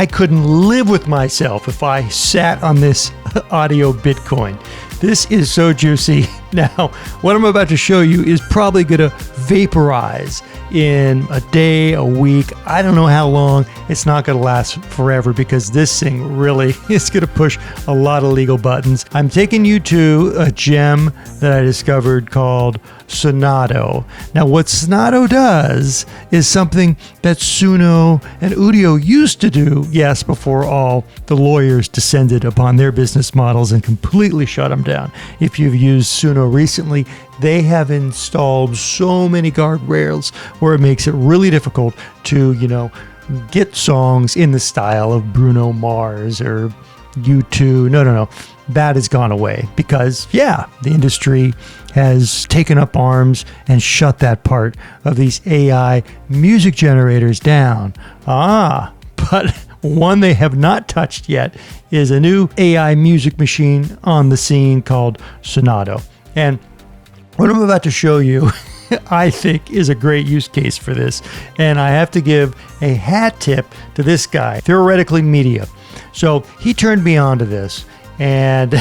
I couldn't live with myself if I sat on this audio Bitcoin. This is so juicy. Now, what I'm about to show you is probably going to vaporize in a day, a week. I don't know how long. It's not going to last forever because this thing really is going to push a lot of legal buttons. I'm taking you to a gem that I discovered called Sonauto. Now, what Sonauto does is something that Suno and Udio used to do, yes, before all the lawyers descended upon their business models and completely shut them down. If you've used Suno recently, they have installed so many guardrails where it makes it really difficult to, get songs in the style of Bruno Mars or U2. No. That has gone away because, the industry has taken up arms and shut that part of these AI music generators down. But one they have not touched yet is a new AI music machine on the scene called Sonauto. And what I'm about to show you, I think, is a great use case for this. And I have to give a hat tip to this guy, Theoretically Media. So he turned me on to this. And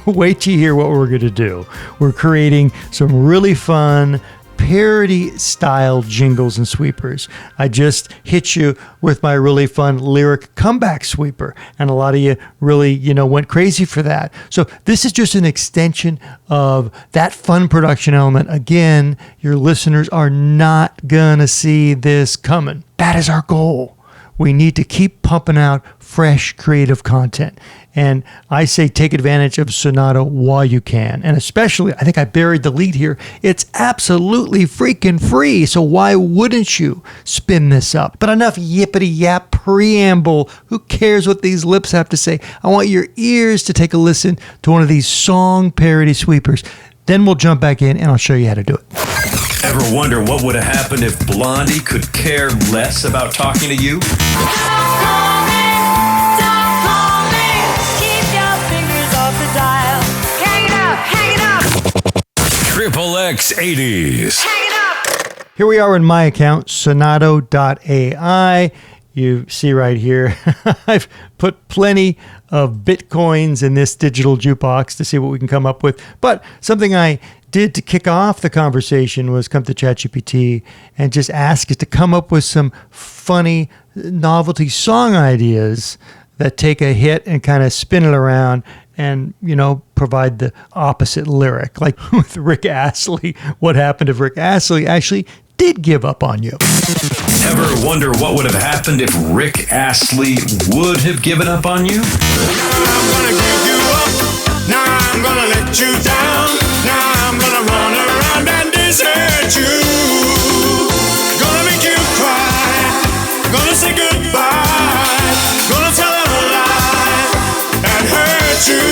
wait till you hear what we're going to do. We're creating some really fun parody-style jingles and sweepers. I just hit you with my really fun lyric comeback sweeper, and a lot of you really, went crazy for that. So this is just an extension of that fun production element. Again, your listeners are not gonna see this coming. That is our goal. We need to keep pumping out fresh, creative content. And I say take advantage of Sonauto while you can. And especially, I think I buried the lead here, it's absolutely freaking free. So why wouldn't you spin this up? But enough yippity-yap preamble. Who cares what these lips have to say? I want your ears to take a listen to one of these song parody sweepers. Then we'll jump back in and I'll show you how to do it. Ever wonder what would have happened if Blondie could care less about talking to you? Triple X 80s. Here we are in my account, Sonauto.ai. You see right here, I've put plenty of Bitcoins in this digital jukebox to see what we can come up with. But something I did to kick off the conversation was come to ChatGPT and just ask it to come up with some funny novelty song ideas that take a hit and kind of spin it around and, provide the opposite lyric. Like with Rick Astley, what happened if Rick Astley actually did give up on you? Ever wonder what would have happened if Rick Astley would have given up on you? I'm gonna give you up. Now I'm gonna let you down. Now I'm gonna run around and desert you. Gonna make you cry. Gonna say goodbye. Gonna tell a lie and hurt you.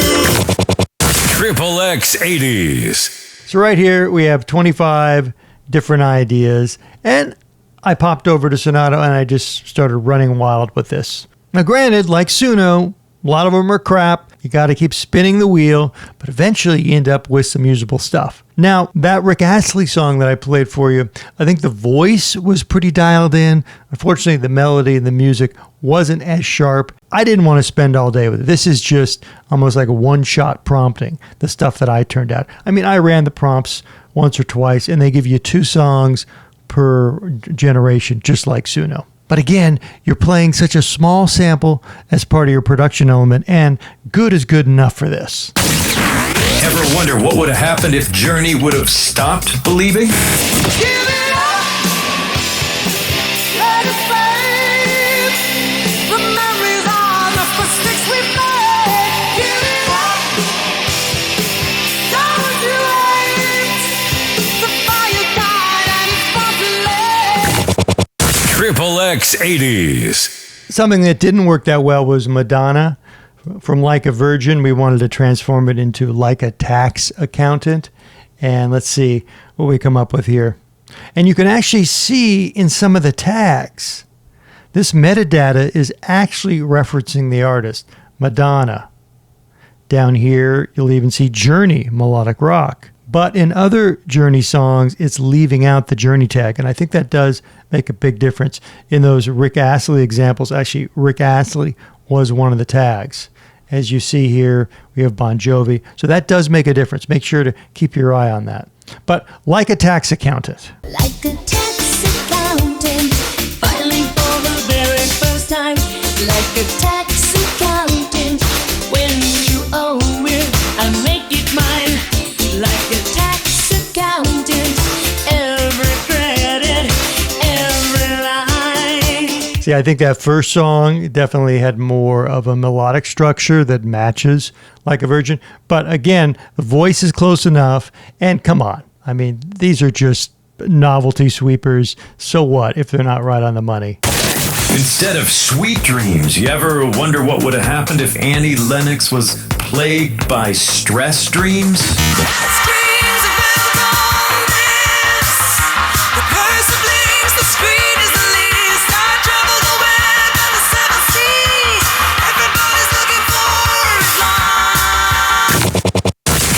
Triple X 80s. So right here we have 25 different ideas, and I popped over to Sonauto and I just started running wild with this. Now granted, like Suno, a lot of them are crap. You got to keep spinning the wheel, but eventually you end up with some usable stuff. Now, that Rick Astley song that I played for you, I think the voice was pretty dialed in. Unfortunately, the melody and the music wasn't as sharp. I didn't want to spend all day with it. This is just almost like a one-shot prompting, the stuff that I turned out. I mean, I ran the prompts once or twice, and they give you 2 songs per generation, just like Suno. But again, you're playing such a small sample as part of your production element, and good is good enough for this. Ever wonder what would have happened if Journey would have stopped believing? Give it up. Let it fade. The memories are the mistakes we made. Give it up. Don't you wait. The fire died and it's not too late. Triple X 80s. Something that didn't work that well was Madonna. From Like a Virgin, we wanted to transform it into Like a Tax Accountant. And let's see what we come up with here. And you can actually see in some of the tags, this metadata is actually referencing the artist, Madonna. Down here, you'll even see Journey, Melodic Rock. But in other Journey songs, it's leaving out the Journey tag. And I think that does make a big difference in those Rick Astley examples. Actually, Rick Astley was one of the tags. As you see here, we have Bon Jovi. So that does make a difference. Make sure to keep your eye on that. But like a tax accountant. Like a tax accountant, filing for the very first time. Like a tax accountant, when you owe it, I make it mine. Like a tax accountant, every credit, every line. See, I think that first song definitely had more of a melodic structure that matches Like a Virgin. But again, the voice is close enough. And come on, I mean, these are just novelty sweepers. So what if they're not right on the money? Instead of sweet dreams, you ever wonder what would have happened if Annie Lennox was plagued by stress dreams?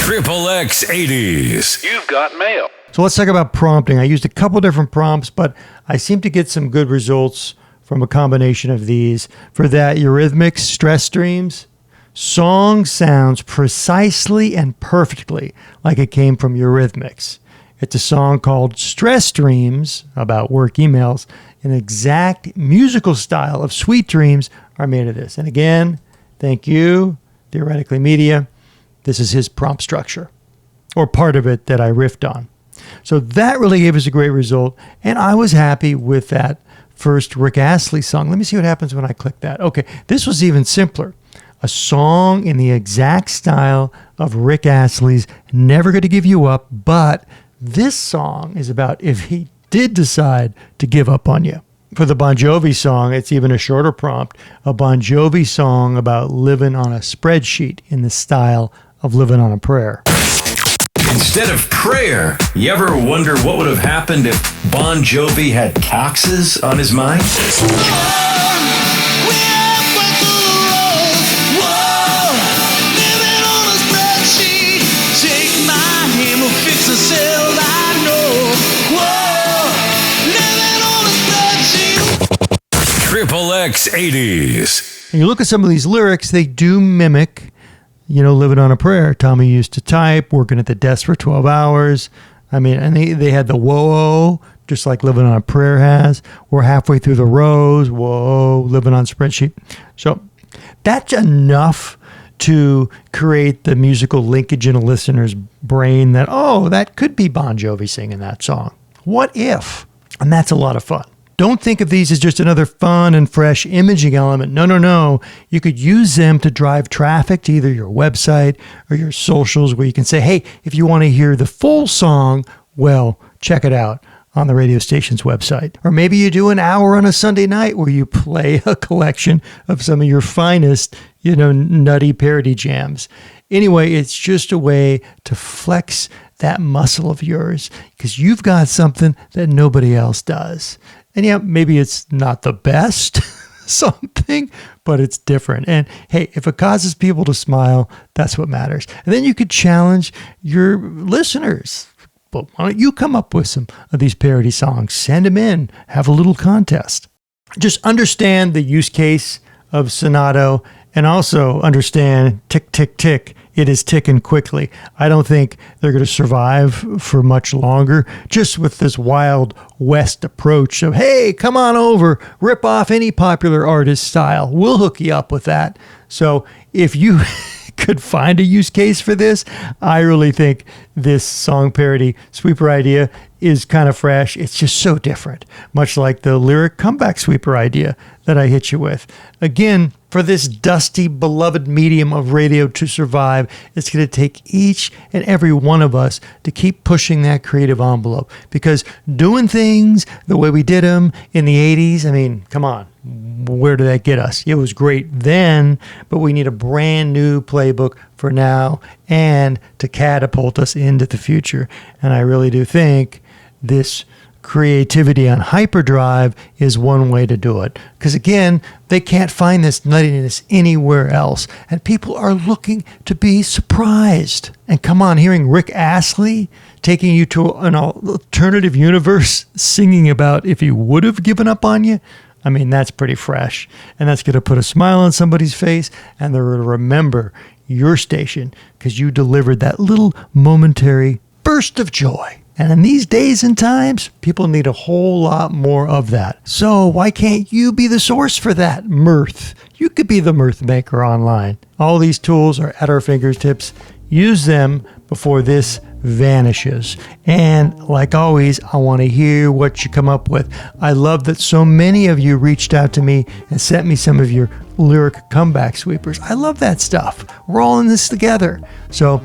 Triple X 80s. You've got mail. So let's talk about prompting. I used a couple different prompts, but I seem to get some good results from a combination of these. For that, Eurythmics, Stress Dreams. Song sounds precisely and perfectly like it came from Eurythmics. It's a song called Stress Dreams, about work emails. An exact musical style of Sweet Dreams are made of this. And again, thank you, Theoretically Media. This is his prompt structure, or part of it that I riffed on. So that really gave us a great result, and I was happy with that first Rick Astley song. Let me see what happens when I click that. Okay, this was even simpler. A song in the exact style of Rick Astley's Never Gonna Give You Up, but this song is about if he did decide to give up on you. For the Bon Jovi song, it's even a shorter prompt, a Bon Jovi song about living on a spreadsheet in the style of Living on a Prayer. Instead of prayer, you ever wonder what would have happened if Bon Jovi had taxes on his mind? Triple X 80s. And you look at some of these lyrics, they do mimic, living on a prayer. Tommy used to type, working at the desk for 12 hours. I mean, and they had the whoa, just like Living on a Prayer has. We're halfway through the rows, whoa, living on spreadsheet. So that's enough to create the musical linkage in a listener's brain that, oh, that could be Bon Jovi singing that song. What if? And that's a lot of fun. Don't think of these as just another fun and fresh imaging element. No. You could use them to drive traffic to either your website or your socials, where you can say, hey, if you want to hear the full song, well, check it out on the radio station's website. Or maybe you do an hour on a Sunday night where you play a collection of some of your finest, nutty parody jams. Anyway, it's just a way to flex that muscle of yours because you've got something that nobody else does. And yeah, maybe it's not the best something, but it's different. And hey, if it causes people to smile, that's what matters. And then you could challenge your listeners. But why don't you come up with some of these parody songs? Send them in. Have a little contest. Just understand the use case of Sonauto and also understand tick, tick, tick. It is ticking quickly. I don't think they're going to survive for much longer, just with this Wild West approach of, hey, come on over, rip off any popular artist style. We'll hook you up with that. So if you could find a use case for this, I really think this song parody sweeper idea is kind of fresh. It's just so different, much like the lyric comeback sweeper idea that I hit you with. Again, for this dusty, beloved medium of radio to survive, it's going to take each and every one of us to keep pushing that creative envelope. Because doing things the way we did them in the 80s, I mean, come on, where did that get us? It was great then, but we need a brand new playbook for now and to catapult us into the future. And I really do think this creativity on hyperdrive is one way to do it. Because again, they can't find this nuttiness anywhere else. And people are looking to be surprised. And come on, hearing Rick Astley taking you to an alternative universe, singing about if he would have given up on you, I mean, that's pretty fresh. And that's going to put a smile on somebody's face, and they're going to remember your station because you delivered that little momentary burst of joy. And in these days and times, people need a whole lot more of that. So why can't you be the source for that mirth? You could be the mirth maker online. All these tools are at our fingertips. Use them before this vanishes. And like always, I want to hear what you come up with. I love that so many of you reached out to me and sent me some of your lyric comeback sweepers. I love that stuff. We're all in this together. So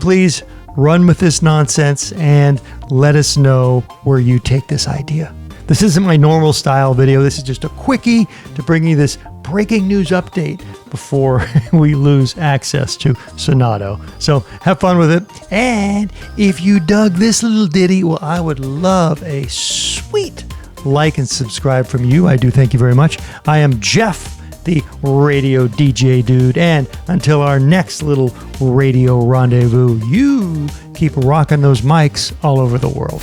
please run with this nonsense and let us know where you take this idea. This isn't my normal style video. This is just a quickie to bring you this breaking news update before we lose access to Sonauto. So have fun with it. And if you dug this little ditty, well, I would love a sweet like and subscribe from you. I do thank you very much. I am Jeff, the radio DJ dude. And until our next little radio rendezvous, you keep rocking those mics all over the world.